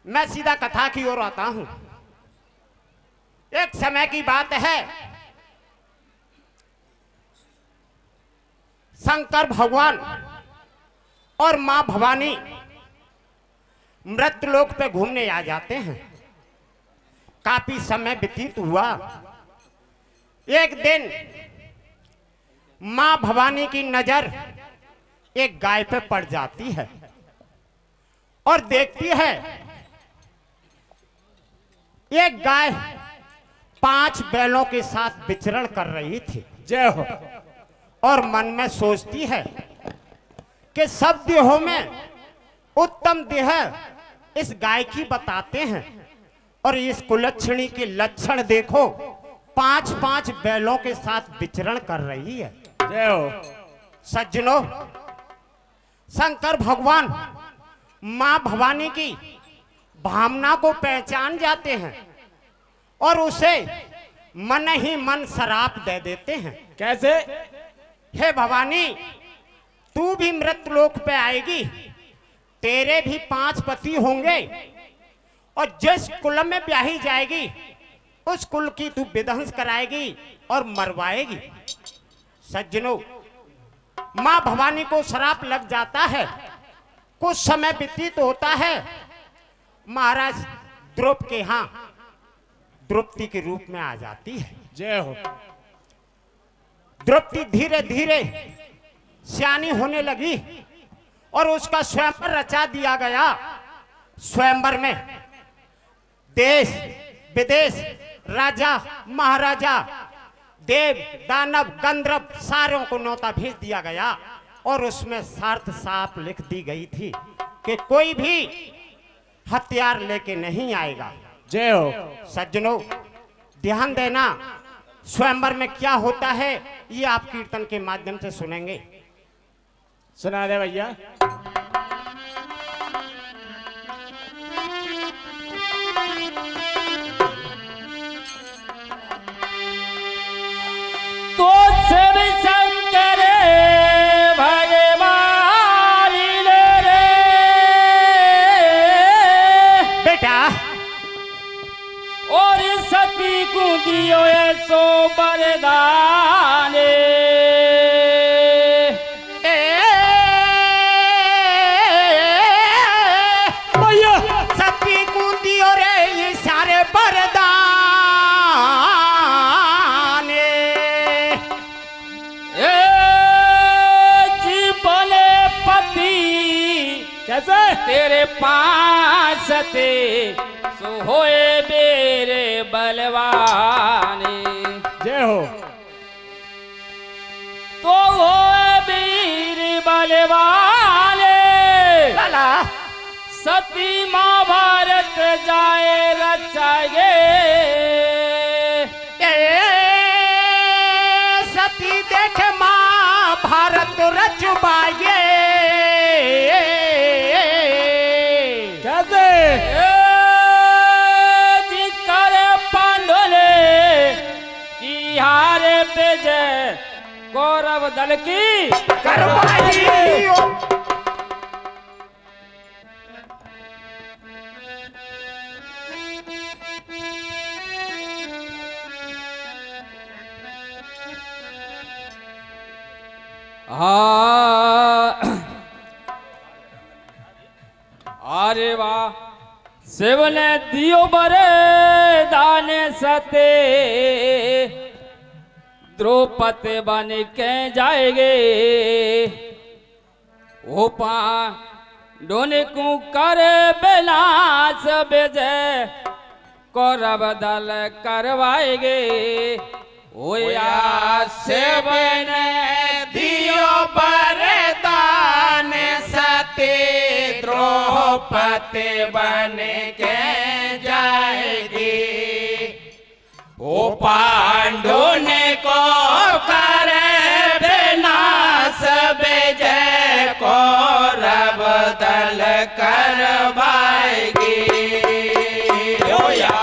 मैं सीधा कथा की ओर आता हूं। एक समय की बात है, शंकर भगवान और मां भवानी मृतलोक पे घूमने आ जाते हैं। काफी समय व्यतीत हुआ। एक दिन मां भवानी की नजर एक गाय पे पड़ जाती है और देखती है एक गाय 5 बैलों के साथ विचरण कर रही थी। जय हो। और मन में सोचती है कि सब देहों में उत्तम देह इस गाय की बताते हैं और इस कुलक्षणी के लक्षण देखो, 5-5 बैलों के साथ विचरण कर रही है। जय हो। सज्जनों, शंकर भगवान मां भवानी की भावना को पहचान जाते हैं और उसे मन ही मन शराप दे देते हैं। कैसे? हे भवानी, तू भी मृतलोक पे आएगी, तेरे भी 5 पति होंगे और जिस कुल में ब्याही जाएगी उस कुल की तू विध्वंस कराएगी और मरवाएगी। सज्जनों, मां भवानी को श्राप लग जाता है। कुछ समय व्यतीत होता है। महाराज द्रौपदी के यहां द्रौपदी के रूप में आ जाती है। जय हो। द्रौपदी धीरे धीरे सियानी होने लगी और उसका स्वयंवर रचा दिया गया। स्वयंवर में देश विदेश, राजा महाराजा, देव दानव गंधर्व सारों को न्योता भेज दिया गया और उसमें शर्त साफ लिख दी गई थी कि कोई भी हथियार लेके नहीं आएगा। जय हो। सज्जनों, ध्यान देना, स्वयंवर में क्या होता है ये आप कीर्तन के माध्यम से सुनेंगे। सुना दे भैया। तो शिव शंकर भगवान रे बेटा, और सती को दियो सो बरदान। सती कूदी और ये सारे बरदान। जीवन पति कैसे तेरे पास थे सो होए मेरे बलवाने। जय हो। तो हो वीर बलवाने लाला सती महाभारत जाए रचाए। सती देख मां भारत रचवाए। कैसे? जी कर पांडुले की हारे पे जय कौरव दल की करवाई। अरे वाह, शिव ने दियो बरे दाने सते द्रौपदी बन के जाएंगे। ओ पांडुन को कर विनाश विजय कौरव दल करवाएंगे। ओया शिव ने दियो बरदान सती द्रौपदी बन के जाएगी। ओ पांडु ने को करे विनाश विजय कौरव दल करवाएगी। ओया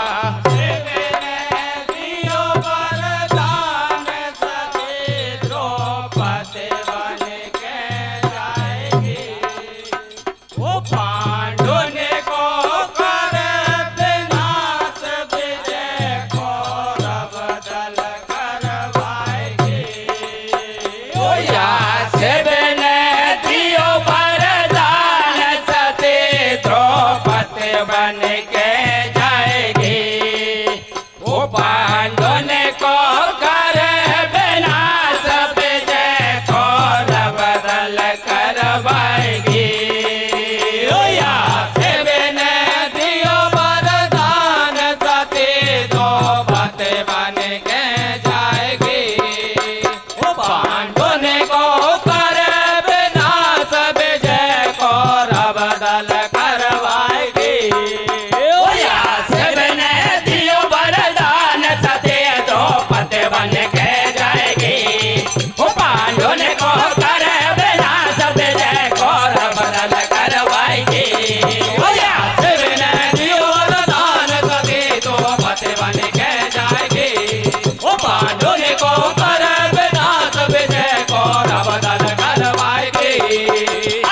पांडु ने को कर बन के जाएगी। वो पांडवों को कर बिना सब जय को बदल करवाएगी। ओ या शिवन दियो वरदान सती दो बातें बन के जाएगी। वो पांडवों को कर बिना सब जय को बदल करवाएगी। ओ या शिवन दियो वरदान सती दो बातें बन के जाएगी। वो पांडवों को कर बिना सब जय को बदल करवाएगी। ओ या शिवन दियो वरदान सती दो बातें बन के जाएगी। वो पांडवों को कर बिना सब जय को बदल करवाएगी।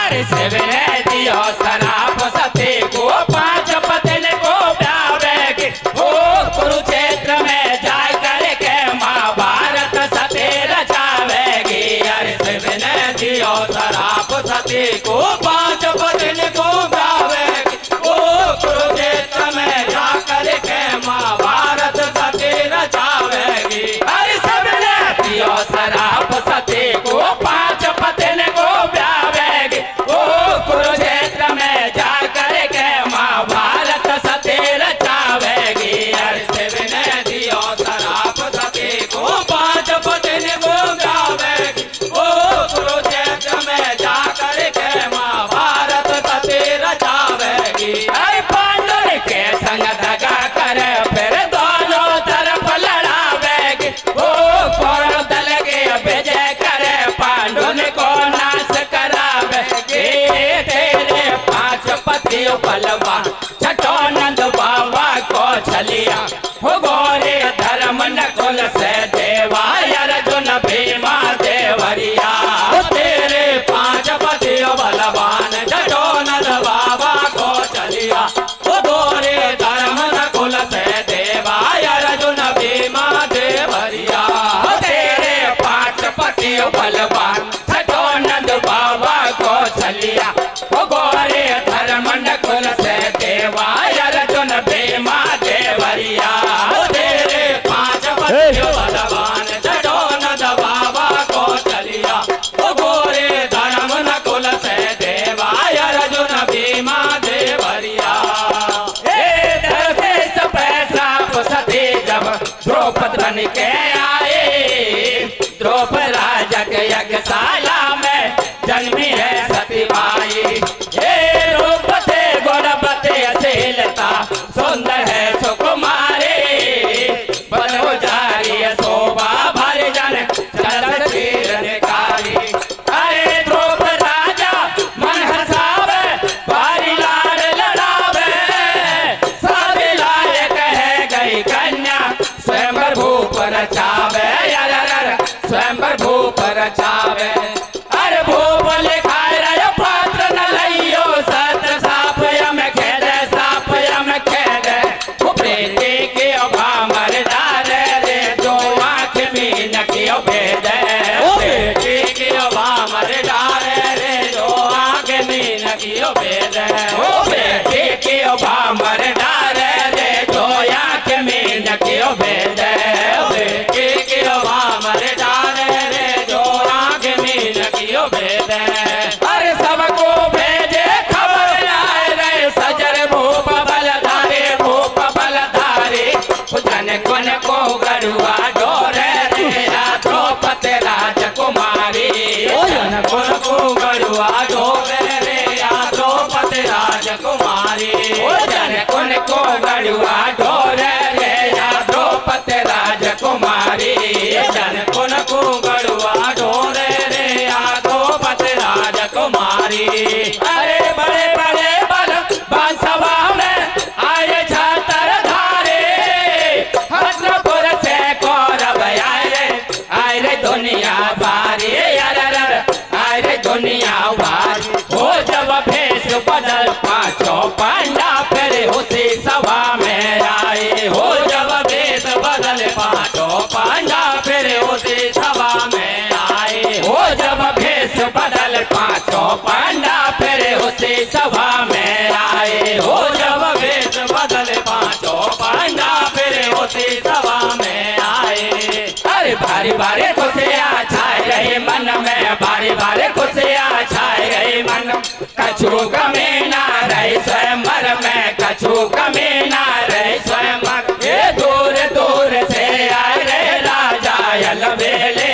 अरे शिवन दियो शराब सती को पांच पतन को ब्यावेगी। ओ कुरुक्षेत्र में जा करके महाभारत सती रचावेगी। अरे शिवन दियो शराब सती को पांच पतन को ब्यावेगी। ओ कुरुक्षेत्र में जा करके महाभारत सती रचावेगी। अरे शिवन दियो शराब सती को पांच पतन को ब्यावेगी। ओ कुरुक्षेत्र में जा करके महाभारत सती रचावेगी। अरे शिवन दियो शराब सती को पांच पतन को ब्यावेगी। ओ कुरुक्षेत्र में जा करके महाभारत सती रचावेगी। अरे पांडव के संग दगा कर फिर दोनों तरफ लड़ावेगी। ओ कौरव दल के विजय करे पांडव को नाश करावेगी। तेरे पांच पतियों बलवान छठो नंद बाबा को छलिया। हो गोरे धर्म नकुल से देवा अर्जुन भीमा देवरिया। हो तेरे पांच पतियों बलवान छठो नंद बाबा को छलिया। हो गोरे धर्म नकुल से देवा अर्जुन भीमा देवरिया। हो तेरे पांच पतियों बलवान छठो नंद बाबा को छलिया। हो गोरे धर्म नकुल से देवा अर्जुन भीमा देवरिया। हो तेरे पांच पतियों बलवान छठो नंद बाबा को छलिया। हो गोरे धर्म नकुल से देवा अर्जुन भीमा देवरिया। ए दर से सब पैसा सती जब द्रौपद बन के आए। द्रौपद राजा के यज्ञशाला में जन्मी है सती बाई। हे रूप थे गुणवती अशीलता सुंदर है सुकुमारी। बनो जारी शोभा भर जन चल चीरनकारी। अरे द्रौपद राजा मन हसावे भारी लाड लड़ावे। सब लायक है गई कन्या स्वयंवर भूप रचावे। स्वयंवर भूप रचावे। अरे भूप लिखाए रहे पात्र न लइयो सत्र साप यम खेद साप यम खेद। प्रीति के भामर डारे रे जो आँख मीन की भेद। प्रीति के भामर डारे रे जो आँख मीन की भेद। प्रीति के भामर डारे रे जो आँख मीन की भेद। प्रीति के भामर डारे रे जो आँख मीन की भेद। अरे सबको भेजे खबर आए रे सजर भूप बलधारे भूप बलधारे। जन कुन को गरुआ डोरे रे द्रौपदी राजकुमारी। जन कुन को गरुआ डोरे रे द्रौपदी राजकुमारी। जन कुन को गरुआ डोरे रे द्रौपदी राजकुमारी। जन कुन को गरुआ डोरे रे द्रौपदी राजकुमारी। अरे बड़े बड़े बल बांसवा में आए छतर धारे। हस्तिनापुर से कौरव आए रे दुनिया बारी। आए रे दुनिया बारी। हो जब भेष बदल पांचों पांडा फिर उसी सभा में आए। बारी खुशियाँ छाए गई मन में, बारी बारी खुशियाँ छाए गई मन। कछु कमी ना रही स्वयंवर में, कछु कमी ना रही स्वयंवर। ये दूर दूर से आए रे राजा अलबेले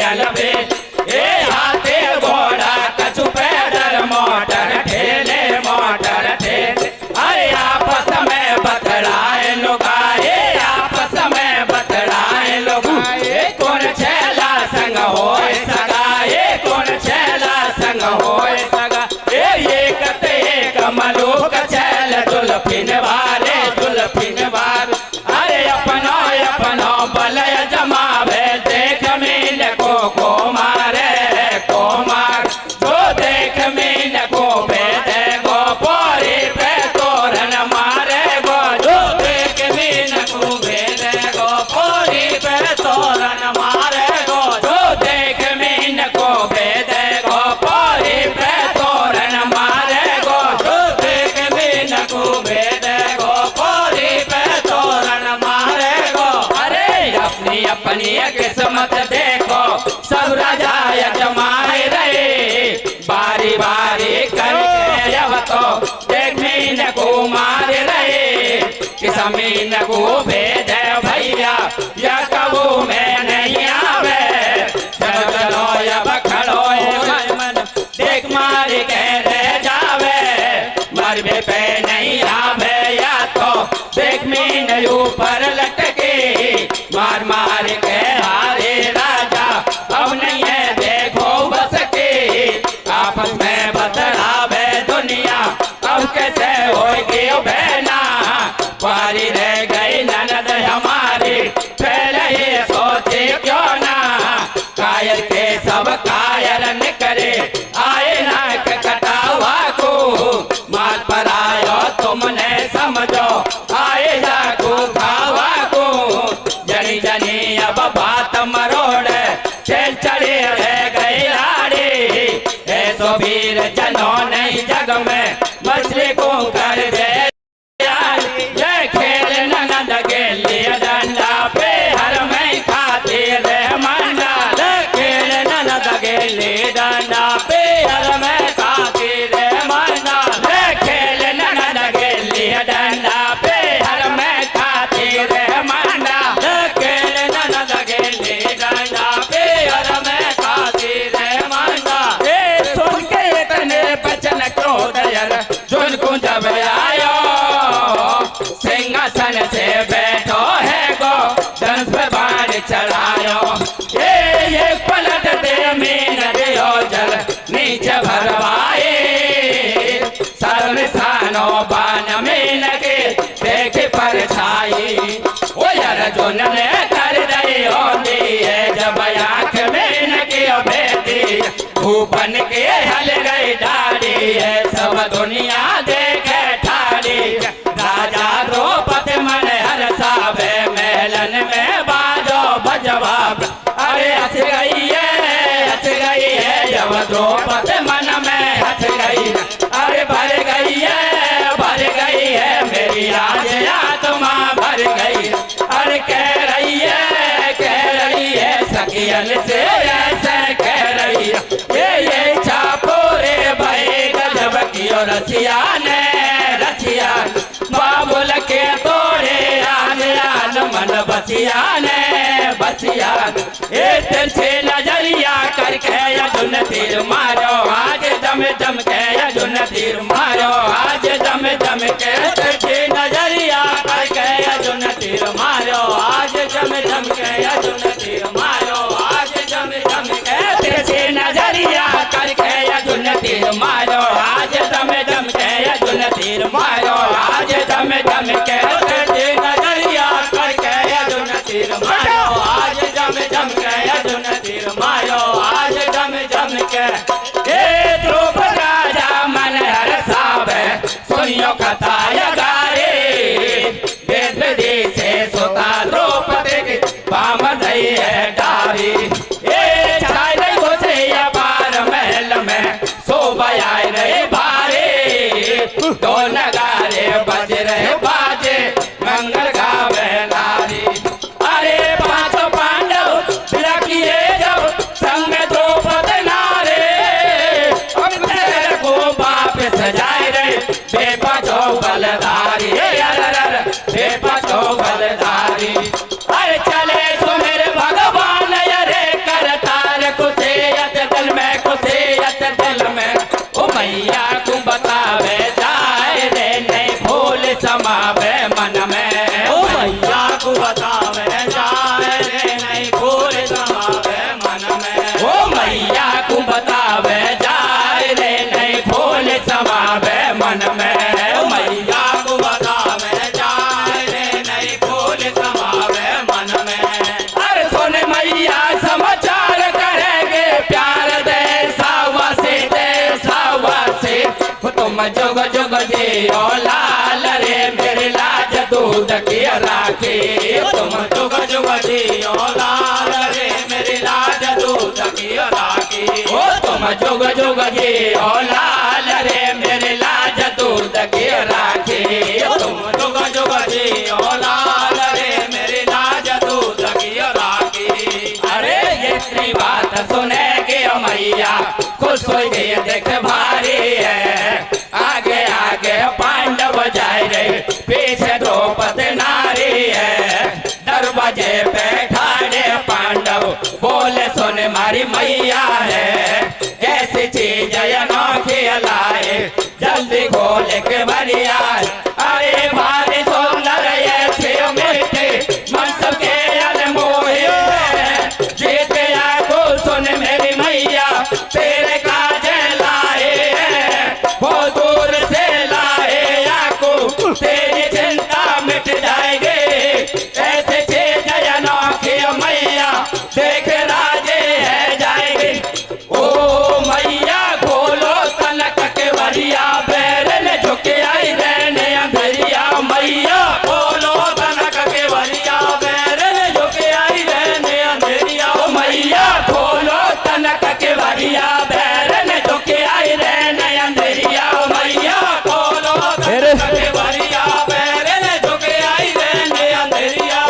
अलबेले। ये हाथी घोड़ा कछु पैदल मोटर ठेले मोटर ठेले। अरे आपस में बतलाए लुगाए, आपस में बतलाए लुगाए। कौन छेला संग होए सगा, ये कौन छेला संग होए सगा। ये कते एक मलूक छेल जुल्फिन वारे जुल्फिन वार। अरे अपनो अपनो बलय जमावे, देख मीन को मारे को मार। जो देख मीन को बेदे गो पोरी पे तोरन मारे गो। जो देख मीन को बेदे गो पोरी पे तोरन मारे गो। जो देख मीन को बेदे गो पोरी पे तोरन मारे गो। जो देख मीन को बेदे गो पोरी पे तोरन मारे गो। अरे अपनी अपनी किस्मत देखो, सब राजा जमाए रहे। बारी बारी करके अब तो देख मीन को मार रहे। किस मीन को भेजे भैया या कबू में नहीं आवे। चलो चलो अब खड़ो मन, देख मार के रह जावे। मरबे पे नहीं आवे या तो देख मीन ऊपर लटके। मार मार के हारे राजा अब नहीं है देखो बस के। आपस में बतलावे दुनिया अब कैसे होगी बहना। पारी रह गई ननद हमारी, पहले ये सोचे क्यों ना। कायर के सब कायर न करे, आए नाक कटावा को। मार पर आयो तुमने समझो, आए जाको खावा को। जनी जनी अब बात मरोड़, चल चढ़े रह गई लाड़ी। ऐसो वीर जनों नहीं जग में, मछली को कर दे ये खेल ननद के लिए डंडा पे हर में खाती रह मंडा। खेल ननद के लिए डंडा पे हर में खाती रह मंडा। खेल ननद के लिए डंडा पे हर में खाती रह मंडा। खेल ननद के लिए डंडा पे हर में खाती रह मंडा। ये सुन के इतने बचन क्रोध यर जुन को जब आयो। सिंहासन से बैठो है गो, धनुष पे बाण चढ़ायो। ये पलट दे मीन दियो जल नीचे भरवाए। सर्वसानो बान मीन के देख परछाई। ओ यार जुन ने कर रही होती है जब आँख मीन की बेटी। भूपन के हल गई डाली है, सब दुनिया देखे ठाड़ी। राजा द्रौपदी मन हर सावे, महलन में बाजो बजवाब। अरे हंस गई है जब द्रौपदी मन में हंस गई। अरे भर गई है मेरी आज आत्मा भर गई। अरे कह रही है सखियन से ऐसे कह रही है। ये छापोरे भय गजब की रसिया ने रसिया। बाबुल के तोड़े आन आन मन बसिया ने बसिया। ए तिरछे नजरिया करके यजुन तीर मारो, आज दम दम के यजुन तीर मारो। आज दम दम के तिरछे नजरिया करके यजुन तीर मारो। आज दम दम के यजुन तीर मारो। आज दम दम के तिरछे नजरिया करके यजुन तीर मारो। आज दम दम के यजुन तीर मारो। आज दम दम के तिरछे नजरिया करके यजुन तीर मारो। आज दम दम के यजुन तीर मारो। आज दम दम के हे द्रौपदी राजा मन हर सावे, सुनियो कथा गारे। वेद विधि से सुता द्रौपदी की बाम दई है डारी। ये छाई घुसे बार महल में शोभा आए रहे भारे। दो नगारे बज रहे बाजे, मंगल गावे नारी। अरे पांचों पांडव पतो बलधारी, हे पतो बलधारी। अरे चले सुमिर भगवान अरे करतार, कुसेयत दिल में, कुसेयत दिल में। ओ मैया तू बतावे जाए रे नहीं भूल समावे मन में। ओ मैया को बतावे जाए रे नहीं भूल समावे मन में। ओ मैया तू बतावे जाए रे नहीं भूल समावे मन में। ओ मैया को बतावे जाए रे नहीं भूल समावे मन में। अरे सुन मैया समाचार करेंगे प्यार दे सावा से, दे सावा से। तुम जुग जुग जियो लाल रे मेरी लाज दूध की राखी। तुम जुग जुग जियो लाल रे मेरी लाज दूध की राखी। ओ तुम जुग जुग जियो लाल रे मेरी लाज दूध की राखी। तुम जुग जुग जियो लाल रे मेरी लाज दूध की राखी। अरे ये इतनी बात सुनेगी मैया खुश हो गई देख भारी है। आगे आगे पांडव जाए रे पीछे द्रौपदी नारी है। दरवाजे पे ठाड़े पांडव बोले सुन मारी मैया है। ऐसी चीज अनोखी लाए जल्दी खोल के बरिया। अरे भारी सुंदर ऐसे मीठे मन सबके अनमोही है। जीत गया को सुन मेरी मैया तेरे काज लाए हैं। वो दूर से लाए आको तेरी चिंता मिट जाएगी। ऐसे चीज अनोखी मैया देख राजे है जाएगी। ओ मैया खोलो तलक के बरिया बैरन झुके आई रहने अंधेरिया। मैया बोलो तनक के बरिया बैरन झुके आई रहने अंधेरिया। ओ मैया खोलो तनक के बरिया बैरन झुके आई रहने अंधेरिया। ओ मैया बोलो तनक के बरिया बैरन झुके आई रहने अंधेरिया।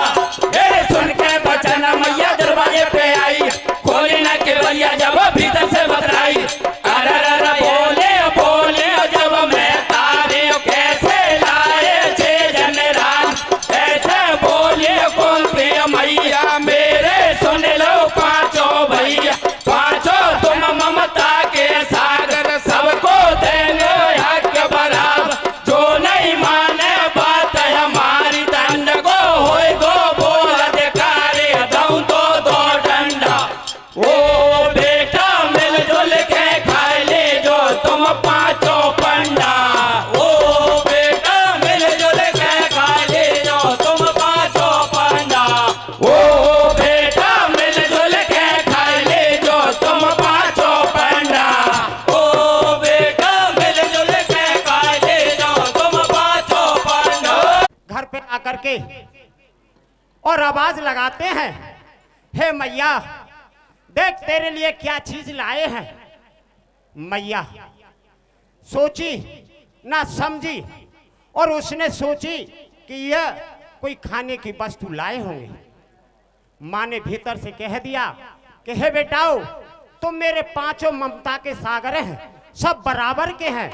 अरे सुन के बचन मैया दरवाजे पे आई। खोली न के बरिया जब भीतर से बतलाई। अरे बोले बोले जब मैं तारे कैसे लाए छे जनरान। ऐसे बोले कौन प्रिय मैया मेरे सुन लो पांचों भैया। पांचों तुम ममता के सागर सबको देंगे हक बराबर। जो नहीं माने बात हमारी दंड को होए गो बोल अधिकारी दऊं तो दो डंडा। ओ बेटा मिलजुल के खाए ले जो तुम पांचों पंडा। ओ बेटा मिलजुल के खाए ले जो तुम पांचों पंडा। ओ बेटा मिलजुल के खाए ले जो तुम पांचों पंडा। ओ बेटा मिलजुल के खाए ले जो तुम पांचों पंडा। घर पे आकर के और आवाज लगाते हैं, हे मैया देख तेरे लिए क्या चीज लाए हैं। मैया सोची ना समझी और उसने सोची कि यह कोई खाने की वस्तु लाए होंगे। माँ ने भीतर से कह दिया कि हे बेटाओ तुम मेरे पांचों ममता के सागर हैं, सब बराबर के हैं।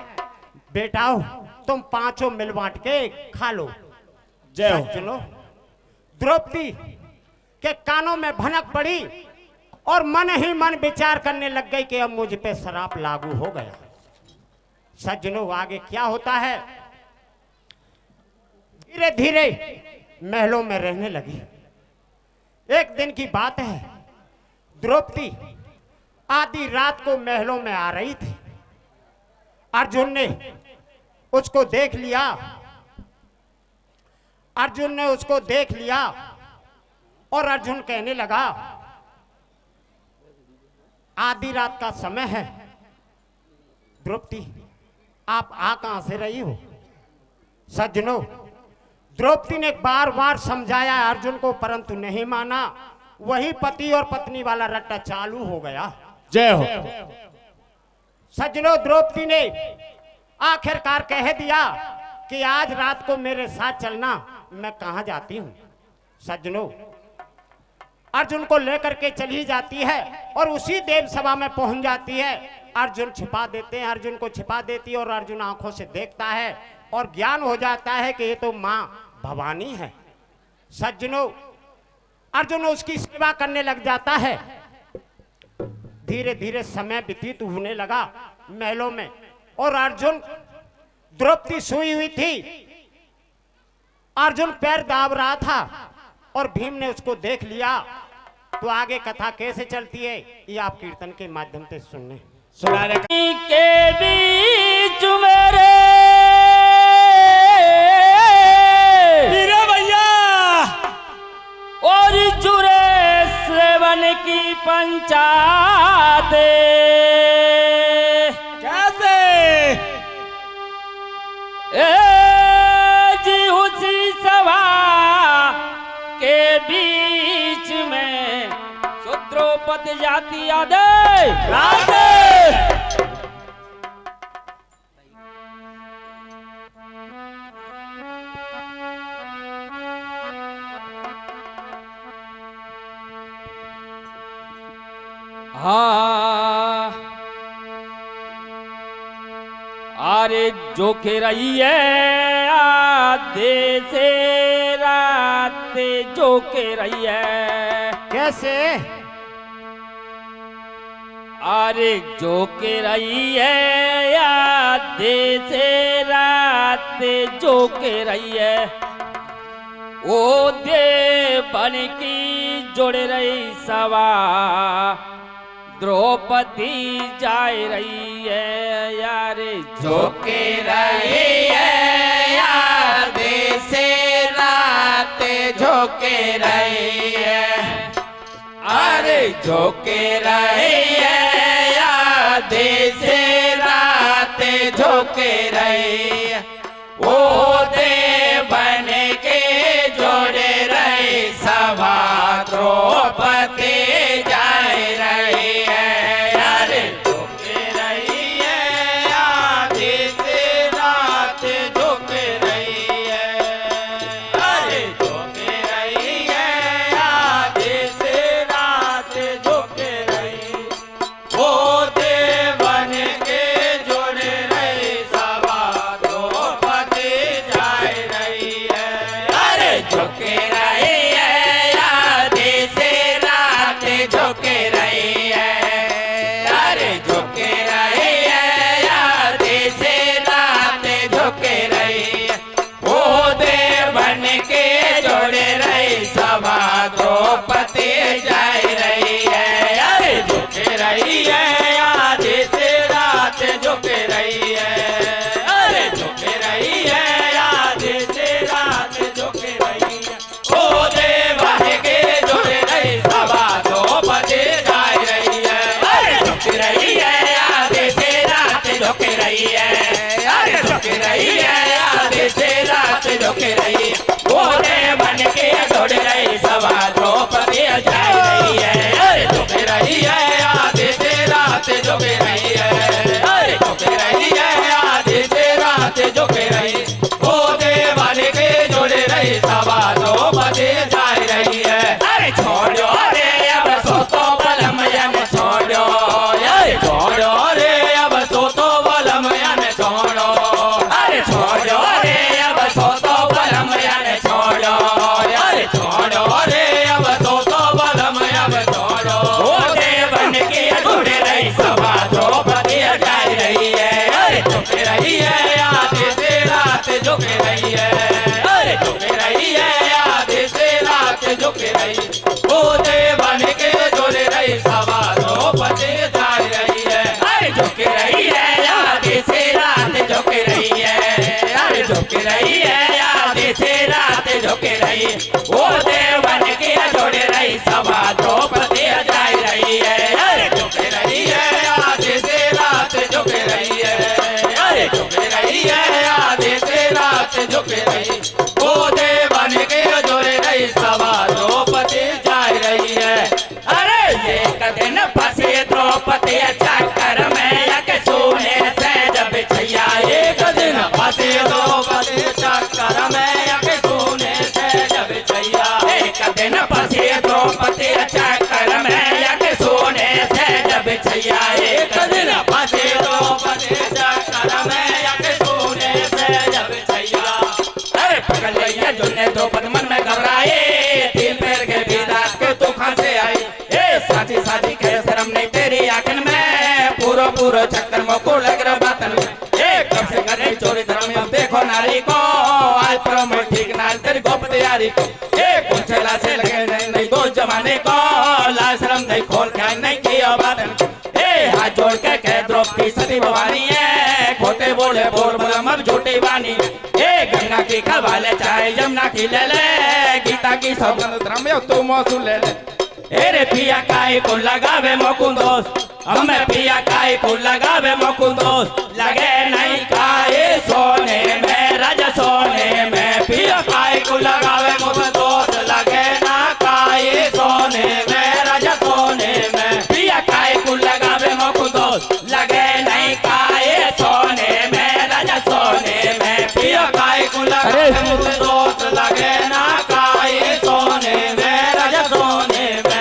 बेटाओ तुम पांचों मिल बांट के खा लो। जय हो। चलो द्रौपदी के कानों में भनक पड़ी और मन ही मन विचार करने लग गई कि अब मुझ पे शराप लागू हो गया। सज्जनों आगे क्या होता है, धीरे धीरे महलों में रहने लगी। एक दिन की बात है, द्रौपदी आधी रात को महलों में आ रही थी। अर्जुन ने उसको देख लिया। अर्जुन ने उसको देख लिया और अर्जुन कहने लगा आधी रात का समय है, द्रौपदी आप आ कहां से रही हो। सज्जनों द्रौपदी ने बार बार समझाया अर्जुन को परंतु नहीं माना। वही पति और पत्नी वाला रट्टा चालू हो गया। जय हो। सज्जनों द्रौपदी ने आखिरकार कह दिया कि आज रात को मेरे साथ चलना, मैं कहां जाती हूं। सज्जनों अर्जुन को लेकर के चली जाती है और उसी देव सभा में पहुंच जाती है। अर्जुन छिपा देते हैं, अर्जुन को छिपा देती है और अर्जुन आंखों से देखता है और ज्ञान हो जाता है कि ये तो माँ भवानी है। सज्जनों, अर्जुन उसकी सेवा करने लग जाता है। धीरे धीरे समय व्यतीत होने लगा महलों में, और अर्जुन, द्रौपदी सोई हुई थी, अर्जुन पैर दाब रहा था और भीम ने उसको देख लिया। तो आगे कथा कैसे चलती है ये आप कीर्तन के माध्यम से सुनने सुना रे के बीच मेरे हीरे भैया और जुरे सेवन की पंचायत कैसे जी उसी सभा के बीच में द्रौपदी जाती आदे राधे हाँ अरे जो के रही है आधे से रात जो के रही है कैसे? अरे जो के रही है आधे से रात जो के रही है ओ दे बन की जुड़ रही सवा द्रौपदी जाए रही है यार जो के रही है याद से रात झोंके रही है अरे झोंके रही है याद से रात झोंके रही है ओ दे बन के जोड़े रही सभा द्रौपदी जाए रही है यार झोंके रही है याद से रात झोंके रही है अरे झोंके रही है याद से रात झोंके रही ओ दे बन के जोड़े रही सभा द्रौपदी जाए रही है अरे झोंके रही है याद से रात झोंके रही है अरे झोंके रही है याद से रात झोंके रही है ओ दे बन के जोड़े रही सभा द्रौपदी जाए रही है अरे झोंके रही है याद से रात झोंके रही है अरे झोंके रही है याद से रात झोंके रही है ओ दे बन के जोड़े रही सभा द्रौपदी जाए रही है अरे झोंके रही है याद से रात झोंके रही है अरे झोंके रही है याद से रात झोंके रही है ओ दे बन के जोड़े रही सभा द्रौपदी जाए रही है अरे झोंके रही है याद से रात झोंके रही है अरे झोंके रही है याद से रात झोंके रही ओ दे बन के जोड़े रही सभा द्रौपदी जाए रही है अरे छोड़ो रे अब सो तो बलम यन छोड़ो अरे छोड़ो रे अब सो तो बलम यन छोड़ो अरे छोड़ो रे अब सो तो बलम यन छोड़ो अरे छोड़ो रे अब सो तो बलम यन छोड़ो ओ दे बन के जुड़े रही सभा द्रौपदी जाए रही है अरे झुके रही है याद से रात झुके रही है अरे झुके रही है याद से रात झुके रही ओ दे बन के जोड़े रही सभा द्रौपदी जाए रही है अरे झुके रही है याद से रात झुके रही है अरे झुके रही है याद से रात झुके रही ओ दे बन के जोड़े रही सभा द्रौपदी जाए रही है अरे झुके रही है याद से रात झुके रही है अरे झुके रही है याद से रात झुके रही ओ दे बन के जोड़े रही सभा द्रौपदी जाए रही है अरे एक दिन फंसे द्रौपदी चक्कर में यक सोने से जब छैया एक दिन फंसे द्रौपदी चक्कर में यक सोने से जब छैया एक दिन फंसे द्रौपदी चक्कर में यक सोने से जब छैया एक दिन फंसे द्रौपदी चक्कर में यक सोने से जब पूरा चक्कर में को लग रहा बातन एक कब से करे चोरी धर्म में देखो नारी को आज पर मैं ठीक नाल तेरी गोप तैयारी को एक कुंचला से लगे नहीं दो जमाने को लाज शर्म नहीं खोल के नहीं किया बातन हाथ जोड़ के कह द्रौपदी सती भवानी है खोटे बोले बोल बलम अब झूठी बानी गंगा की खवाले चाहे जमुना की ले ले गीता की सौगंध धर्म तू मौसू ले ले रे पिया काई को लगावे मुकुंदोस हमें पिया काई को लगावे मुकुंदोस लगे नहीं काई सोने में राजा सोने में पिया काई को लगावे मुकुंदोस लगे ना काई सोने में राजा सोने में पिया काई को लगावे मुकुंदोस लगे नहीं काई सोने में राजा सोने में पिया काई को लगावे मुकुंदोस लगे ना काई सोने में राजा सोने में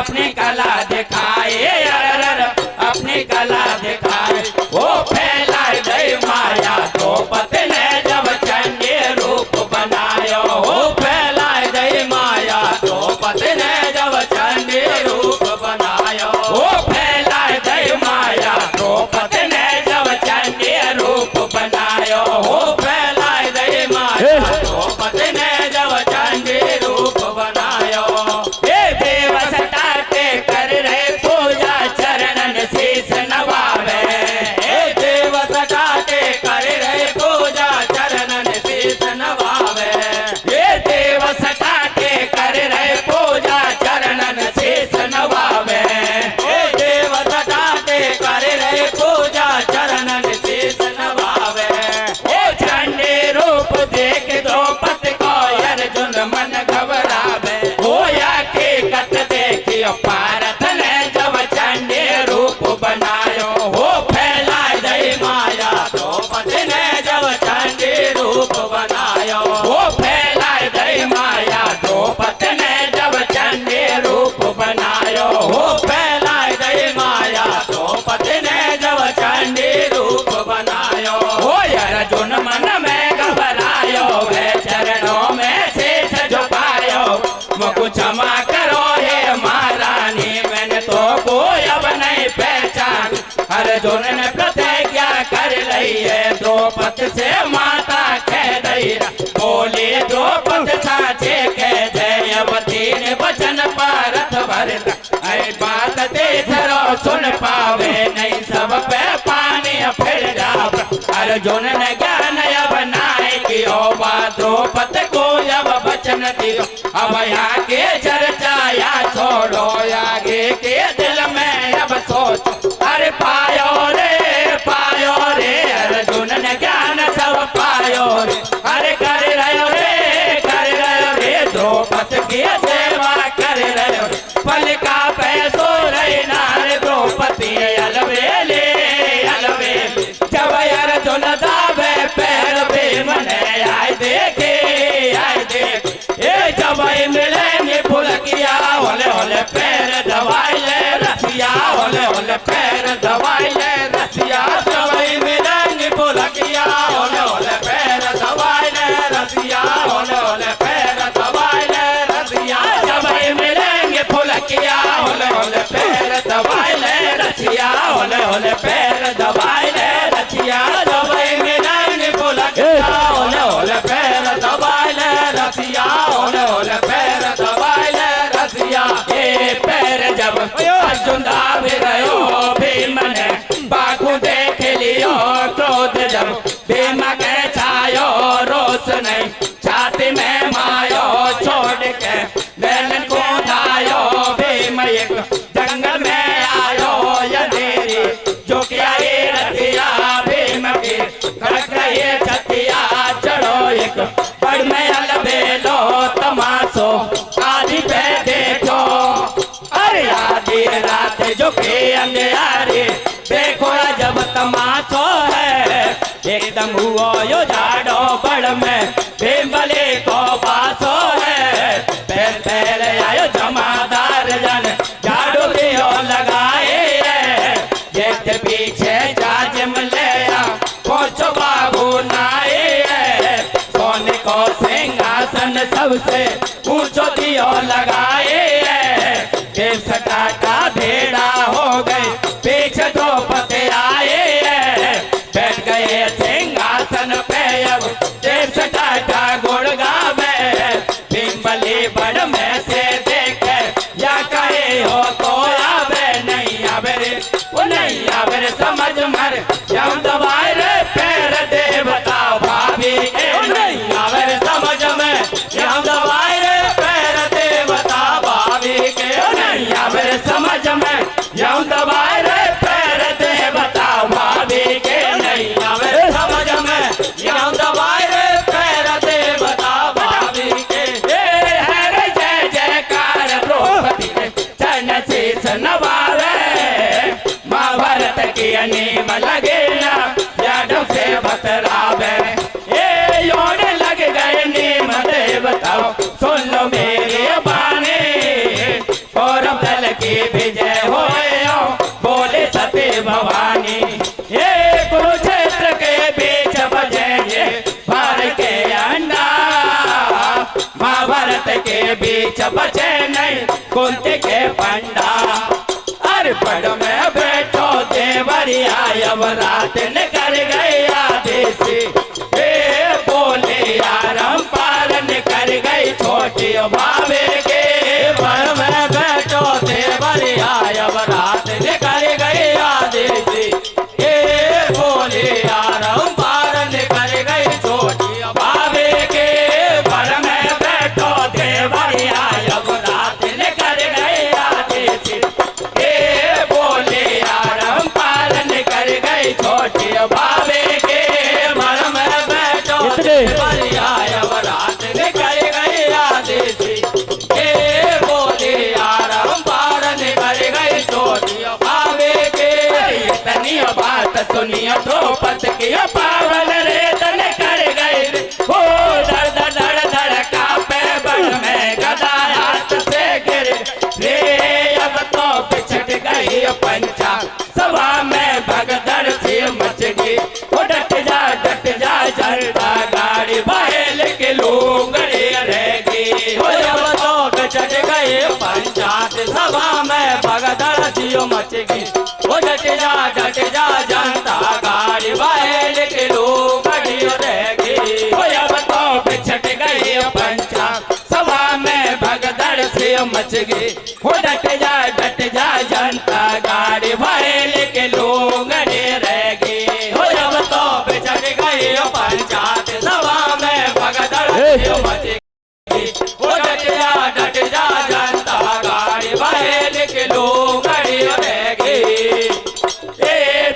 अपनी कला दिखाए अपनी कला दिखाए वो फैलाए गई माया द्रौपदी ने जब चंडी रूप बनायो वो फैलाए गई माया द्रौपदी ने जब चंडी रूप बनायो वो फैलाए गई माया द्रौपदी ने जब चंडी रूप बनायो वो फैलाए गई माया द्रौपदी ने जब चंडी रूप बनायो शीश नवावे देव सटा के कर रहे पूजा चरणन शीश नवावे ये देव सटा के कर रहे पूजा चरणन शीश नवावे ये देव सटा के कर रहे पूजा चरणन शीश नवावे ओ चंडी रूप देख द्रौपदी को अर्जुन मन घबरावे होया के कट देखियो पारत ने जब चंडी रूप बनायो हो फैलाए गई माया द्रौपदी ने जब चंडी रूप बनायो हो फैलाए गई माया द्रौपदी ने जब चंडी रूप बनायो हो फैलाए गई माया द्रौपदी ने जब चंडी रूप बनायो हो अर्जुन मन में घबरायो वे चरणों में शीश झुकायो मुझको क्षमा करो हे महारानी मैंने तो कोई अब नहीं पहचान अर्जुन ने प्रतिज्ञा कर ली है द्रौपदी से माता कह दई बोली द्रौपदी साचे कह जयवती ने वचन पारथ भर बात तेसरो सुन पावे नहीं सब पे पानी फिर जाव अर्जुन ने ज्ञान बनाए कि ओ बात द्रौपदी को अब वचन दियो अब यहाँ के चर्चा या छोड़ो आगे के दिल में अब सोच अरे पायो रे अर्जुन ने ज्ञान सब पायो रे अरे कर रहे रे द्रौपदी की सेवा कर रहे हो पलका पैसो रहे नार द्रौपदी अलवेले जब अर्जुन दावे पैर भीम ने आए देखे जब मिलेंगे फुलकिया होले होले पैर दवाई ले रसिया होले पैर दवाई ले रसिया जब मिलेंगे फुलकिया होले होले पैर दवाई ले रसिया होले पैर दवाई ले रसिया जब मिलेंगे फुलकिया होले पैर दवाई ले रसिया होले पैर दवाई ले रसिया जब मिलेंगे फुलकिया होले पैर दवाई ले रसिया होले पैर दवाई ले रसिया ये पैर जब अर्जुन दाब गयो भीम ने बाकू देख लियो क्रोध जब भीम के छायो रोस नहीं छाती में मायो छोड़ के बैलन को धायो भीम एक जंगल में आयो यदेरी जो क्या ये रतिया भीम की खड़क रही छतिया चढ़ो एक बड़ में अलबेलो तमाशो आदि पे देखो अरे आधी रात जो के अंधेरे देखो जब तमाशो है एकदम हुआ यो झाड़ो बड़ में भीमले को बासो है पैर पैर आयो जमादार जन झाड़ू दियो लगाए जेठ पीछे जाजम ले पहुंचो बाबू नाए सोने को से सबसे ऊंचो दियो लगाए देव सटाटा भेड़ा हो गए पीछे द्रौपदी आए बैठ गए सिंहासन पे अब देव सटाटा गुण गावे भीमबली बड़ में से देखे या कहे हो तो आवे नहीं आवे रे वो नहीं आवे रे समझ मर हम दबाए रे पैर देवता भाभी के नहीं आवे रे समझ में हम दबाए रे पैर देवता भाभी के नहीं आवे रे समझ में हम दबाए रे पैर देवता भाभी के नहीं आवे रे समझ में हम दबाए रे पैर देवता भाभी के है रे जय जयकार द्रौपदी के चरण शीस नवावे महाभारत की अनीम लगे ना यादव से बतरावे ये योड़ लग गए नीम देवताओं सुन लो मेरी बानी और दल की विजय होए बोले सती भवानी ये कुरुक्षेत्र के बीच बजे ये भार के अंडा महाभारत के बीच बचे नहीं कुंती के पंडा अरे बड़ में बैठो देवरिया अब रात न कर गई आदेशी बोले यारम पारन कर गई छोटी भावे के बड़ में बैठो देवरिया अब रात न कर गई आदेशी बोले यारम पारन कर गई छोटी भावे के बड़ में बैठो देवरिया अब रात न कर गई आदेशी बोले यारम पालन कर गई छोटी भावे के मन में बैठो देवरिया अब रात न कर गई आदेशी बोले यारम पालन कर गई छोटी भावे के इतनी बात सुनियो द्रौपदी की पावन रे तन कर गई हो धड़ धड़ धड़ धड़ कांपे बड़ में गदा हाथ से गिर रे अब तो पिछट गई पंचा सभा में भगदड़ से मच गई वो डट जा जनता गाड़ी बहेल के लोग रहेगी हो अब तो पिछट गई पंचायत सभा में भगदड़ से मच गई वो डट जा जनता गाड़ी बहेल के लोग रहेगी हो अब तो पिछट गई पंचायत सभा में भगदड़ से मच गई हो डट जा जनता गाड़ी भरेल के लोग रहेगी हो अब तो बिछड़ गई पंचायत सभा में भगदड़ से मच गई हो डट जा जनता गाड़ी भरेल के लोग रहेगी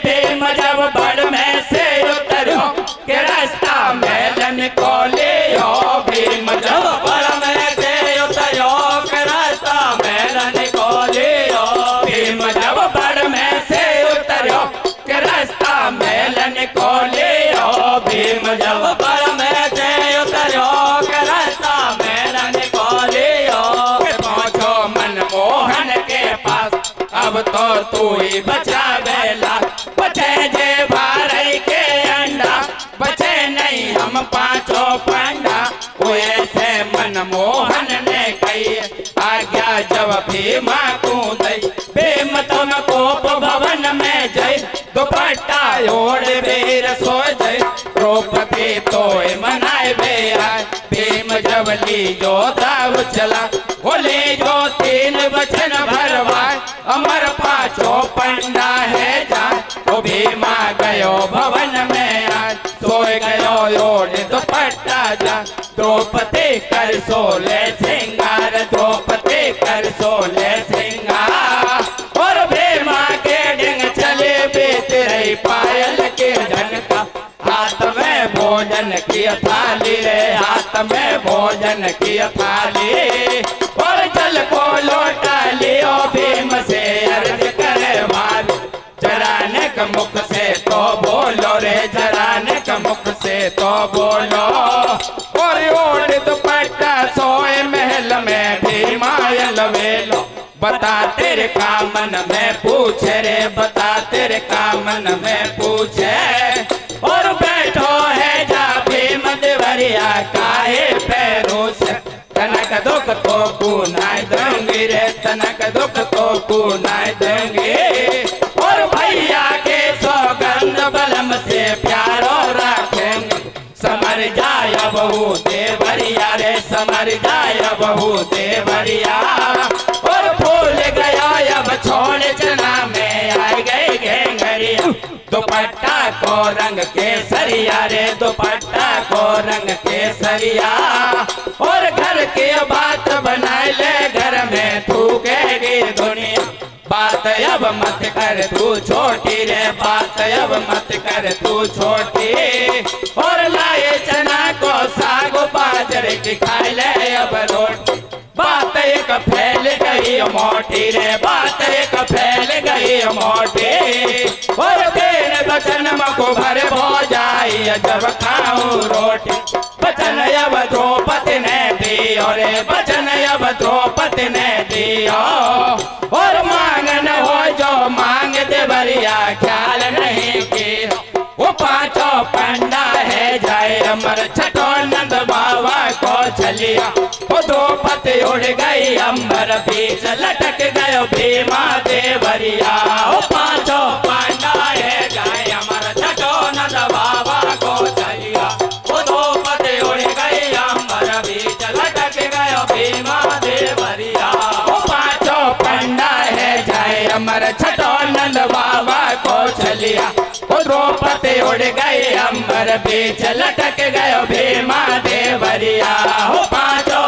भीम जब बड़ में से उतरो के रास्ता मैलन को ले भीम जब बड़ में से उतरो के रास्ता मैलन को ले भीम जब बड़ में से उतरो के रास्ता मैलन को ले भीम जब बड़ में से उतरो के रास्ता मैलन को ले पहुंचो मनमोहन के पास अब तो तू ही बचा बेला बचे जे भाई के अंडा बचे नहीं हम पांचों पंडा वो ऐसे मनमोहन ने कही आज्ञा जब भीमा को दई भीम तुम कोप भवन में जय दुपट्टा ओढ़ वीर सो जय द्रौपदी तो मनाए बेरा भीम जब ली जो दाव चला बोले जो तीन वचन भरवा अमर पांचों पंडा है जा वो भीमा गयो भवन में आज सोए गयो ओढ़ दुपट्टा जा द्रौपदी कर सोले सिंगार द्रौपदी कर सोले सिंगार और भीमा के डिंग चले बीत रही पायल के झनका हाथ में भोजन की थाली रे हाथ में भोजन की थाली और जल को लौटा लियो भीम से अर्ज करे मार जराने का मुख से तो बोलो रे जराने का मुख से तो बोलो और ओढ़ दुपट्टा सोए महल में भीमायल वेलो बता तेरे का मन में पूछे रे बता तेरे का मन में पूछे और बैठो है जा भीम देवरिया काहे पैरों से तनक दुख तो कुनाई दूंगी रे, तनक दुख तो कुनाई दूंगी। और भैया के सौगंध बलम से प्यारो रखेंगे, समर जाय बहू देवरिया रे, समर जाय बहू देवरिया। और भूल गया अब छोड़ चना में आ गई घेंगरिया, दुपट्टा को रंग केसरिया रे, दुपट्टा को रंग केसरिया। और घर के बात बनाए ले, घर में थूकेगी दुनिया, बात अब मत कर तू छोटी रे, बात अब मत कर तू छोटी। और लाए चना को साग बाजरे की खाए ले अब रोटी, बात एक फैल गई मोटी रे, बात एक फैल गई मोटी। और तेन बचन मको भर भो जाई जब खाऊं रोटी, बचन अब द्रौपदी ने दियो रे, बचन अब द्रौपदी ने दियो। और मांग न हो जो मांग देवरिया, ख्याल नहीं की वो पांचों पंडा है जाए अमर, छठो नंद बाबा को चलिया। वो द्रौपदी उड़ गई अम्बर, बीच लटक गयो भीमा देवरिया। वो पांचों पंडा है जाए अमर, छठो नंद बाबा को चलिया। वो द्रौपदी उड़ गई अम्बर, बीच लटक गयो भीमा देवरिया। वो पांचों पंडा है जाए अमर, छठो नंद बाबा को चलिया। वो द्रौपदी उड़ गई अम्बर, बीच लटक गयो भीमा देवरिया। वो पांचों